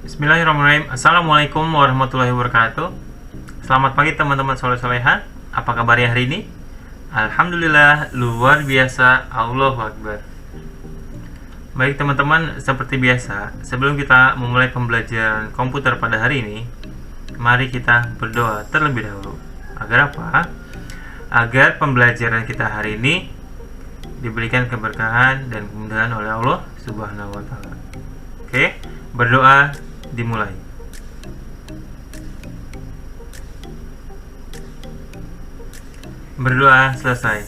Bismillahirrahmanirrahim. Assalamualaikum warahmatullahi wabarakatuh. Selamat pagi teman-teman soleh-soleha. Apa kabarnya hari ini? Alhamdulillah, luar biasa. Allahu Akbar. Baik teman-teman, seperti biasa, sebelum kita memulai pembelajaran komputer pada hari ini, mari kita berdoa terlebih dahulu. Agar apa? Agar pembelajaran kita hari ini diberikan keberkahan dan kemudahan oleh Allah Subhanahu wa taala. Oke, berdoa dimulai. Berdoa selesai.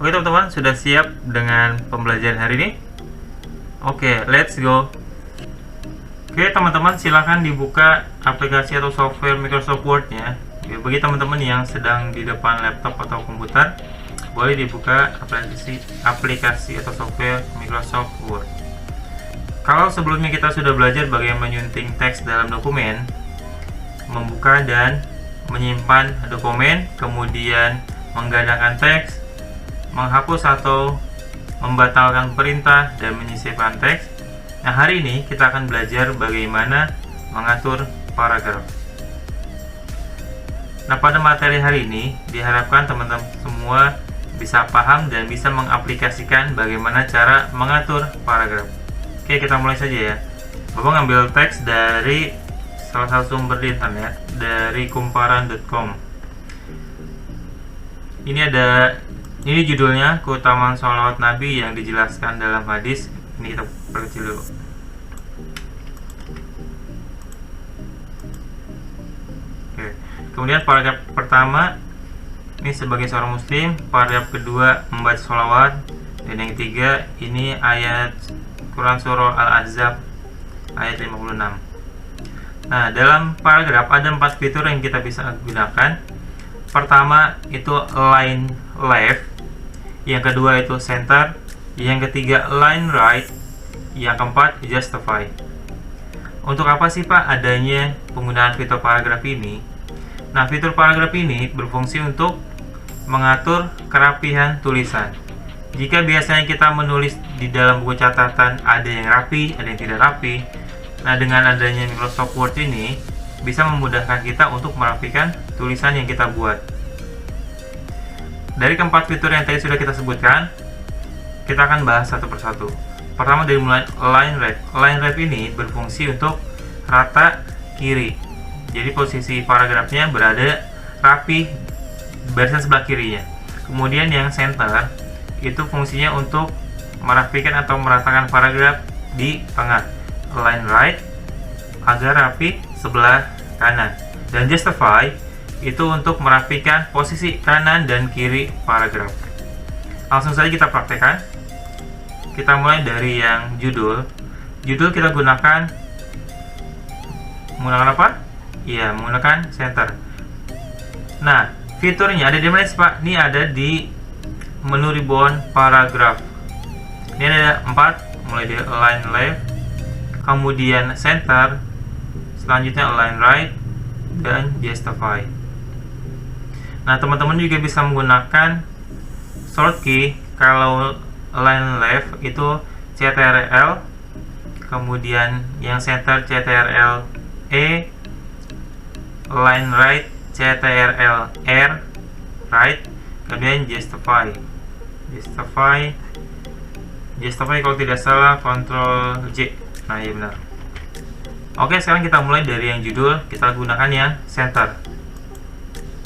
Oke teman-teman, sudah siap dengan pembelajaran hari ini? Oke, let's go. Oke teman-teman, silahkan dibuka aplikasi atau software Microsoft Word-nya. Bagi teman-teman yang sedang di depan laptop atau komputer, boleh dibuka aplikasi atau software Microsoft Word. Kalau sebelumnya kita sudah belajar bagaimana menyunting teks dalam dokumen, membuka dan menyimpan dokumen, kemudian menggandakan teks, menghapus atau membatalkan perintah, dan menyisipkan teks. Nah, hari ini kita akan belajar bagaimana mengatur paragraf. Nah, pada materi hari ini diharapkan teman-teman semua bisa paham dan bisa mengaplikasikan bagaimana cara mengatur paragraf. Oke, kita mulai saja ya. Bapak ngambil teks dari salah satu sumber di internet, dari kumparan.com. Ini judulnya keutamaan sholawat Nabi yang dijelaskan dalam hadis. Ini kita perkecil dulu. Oke. Kemudian paragraf pertama ini sebagai seorang muslim, paragraf kedua membaca sholawat, dan yang ketiga ini ayat Quran Surah Al-Ahzab ayat 56. Nah, dalam paragraf ada 4 fitur yang kita bisa gunakan. Pertama itu line left, yang kedua itu center, yang ketiga line right, yang keempat justify. Untuk apa sih Pak adanya penggunaan fitur paragraf ini? Nah, fitur paragraf ini berfungsi untuk mengatur kerapihan tulisan. Jika biasanya kita menulis di dalam buku catatan ada yang rapi, ada yang tidak rapi. Nah, dengan adanya Microsoft Word ini bisa memudahkan kita untuk merapikan tulisan yang kita buat. Dari keempat fitur yang tadi sudah kita sebutkan, kita akan bahas satu persatu. Pertama dari mulai line right. Line right ini berfungsi untuk rata kiri. Jadi posisi paragrafnya berada rapi barisan sebelah kirinya. Kemudian yang center itu fungsinya untuk merapikan atau meratakan paragraf di tengah, line right, agar rapi sebelah kanan. Dan justify itu untuk merapikan posisi kanan dan kiri paragraf. Langsung saja kita praktekkan. Kita mulai dari yang judul. Judul kita menggunakan apa? Iya, menggunakan center. Nah, fiturnya ada di mana sih Pak? Ini ada di menu ribbon paragraf. Ini ada 4, mulai dari align left, kemudian center, selanjutnya align right, dan justify. Nah, teman-teman juga bisa menggunakan short key. Kalau align left itu CTRL, kemudian yang center CTRL E, align right CTRL R, right, kemudian justify kalau tidak salah Ctrl J. Nah, iya benar. Oke, sekarang kita mulai dari yang judul. Kita gunakan yang center.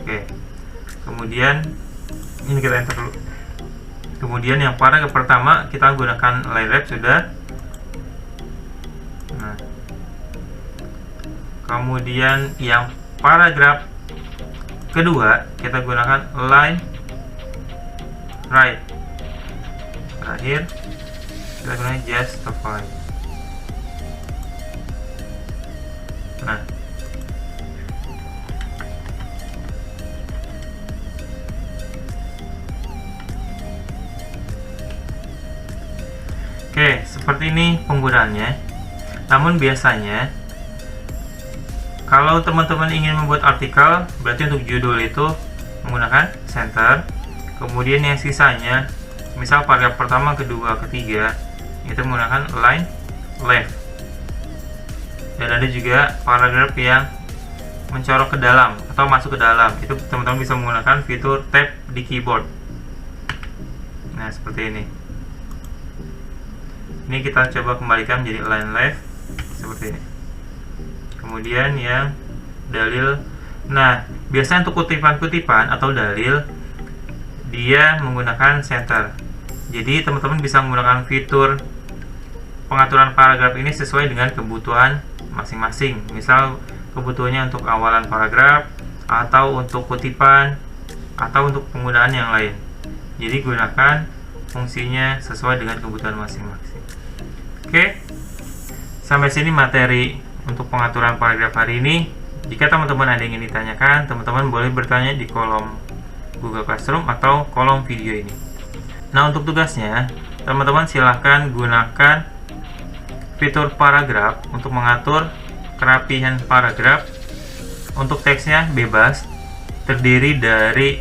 Oke, kemudian ini kita enter dulu. Kemudian yang paragraf pertama kita gunakan line left sudah. Nah, kemudian yang paragraf kedua kita gunakan line right. Terakhir kita gunakan justify. Nah, oke, seperti ini penggunaannya. Namun biasanya kalau teman-teman ingin membuat artikel, berarti untuk judul itu menggunakan center. Kemudian yang sisanya, misal paragraf pertama, kedua, ketiga, itu menggunakan line left. Dan ada juga paragraf yang mencorok ke dalam atau masuk ke dalam. Itu teman-teman bisa menggunakan fitur tab di keyboard. Nah, seperti ini. Ini kita coba kembalikan menjadi align left seperti ini. Kemudian yang dalil. Nah, biasanya untuk kutipan-kutipan atau dalil dia menggunakan center. Jadi teman-teman bisa menggunakan fitur pengaturan paragraf ini sesuai dengan kebutuhan masing-masing. Misal kebutuhannya untuk awalan paragraf, atau untuk kutipan, atau untuk penggunaan yang lain. Jadi gunakan fungsinya sesuai dengan kebutuhan masing-masing. Oke, sampai sini materi untuk pengaturan paragraf hari ini. Jika teman-teman ada yang ingin ditanyakan, teman-teman boleh bertanya di kolom Google Classroom atau kolom video ini. Nah, untuk tugasnya, teman-teman silahkan gunakan fitur paragraf untuk mengatur kerapihan paragraf. Untuk teksnya bebas, terdiri dari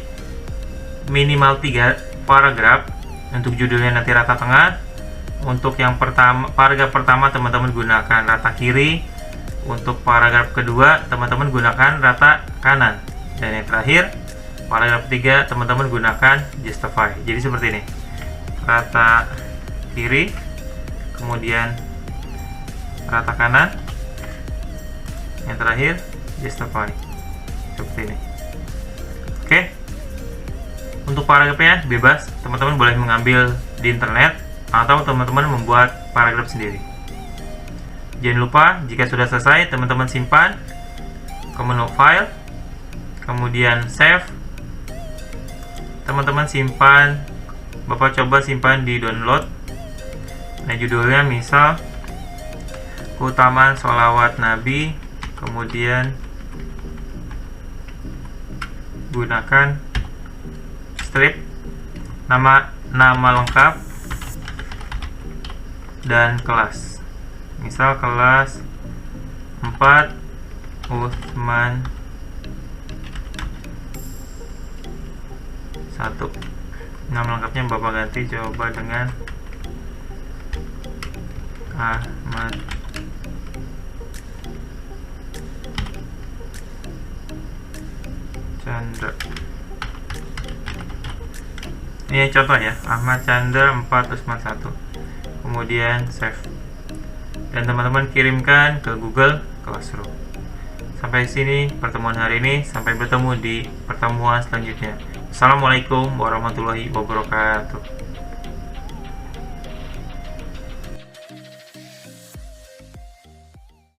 minimal 3 paragraf. Untuk judulnya nanti rata tengah. Untuk yang pertama, paragraf pertama teman-teman gunakan rata kiri. Untuk paragraf kedua teman-teman gunakan rata kanan. Dan yang terakhir, paragraf ketiga teman-teman gunakan justify. Jadi seperti ini, rata kiri, kemudian rata kanan, yang terakhir justify, seperti ini. Oke, untuk paragrafnya bebas, teman-teman boleh mengambil di internet atau teman-teman membuat paragraf sendiri. Jangan lupa, jika sudah selesai, teman-teman simpan ke menu file, kemudian save. Teman-teman simpan, Bapak coba simpan di download. Nah, judulnya misal keutamaan sholawat Nabi, kemudian gunakan strip, nama lengkap, dan kelas. Misal kelas 4 Utsman 1. Nama lengkapnya Bapak ganti coba dengan Ahmad Chandra. Ini contoh ya, Ahmad Chandra 4 Utsman 1. Kemudian save. Dan teman-teman kirimkan ke Google Classroom. Sampai sini pertemuan hari ini. Sampai bertemu di pertemuan selanjutnya. Assalamualaikum warahmatullahi wabarakatuh.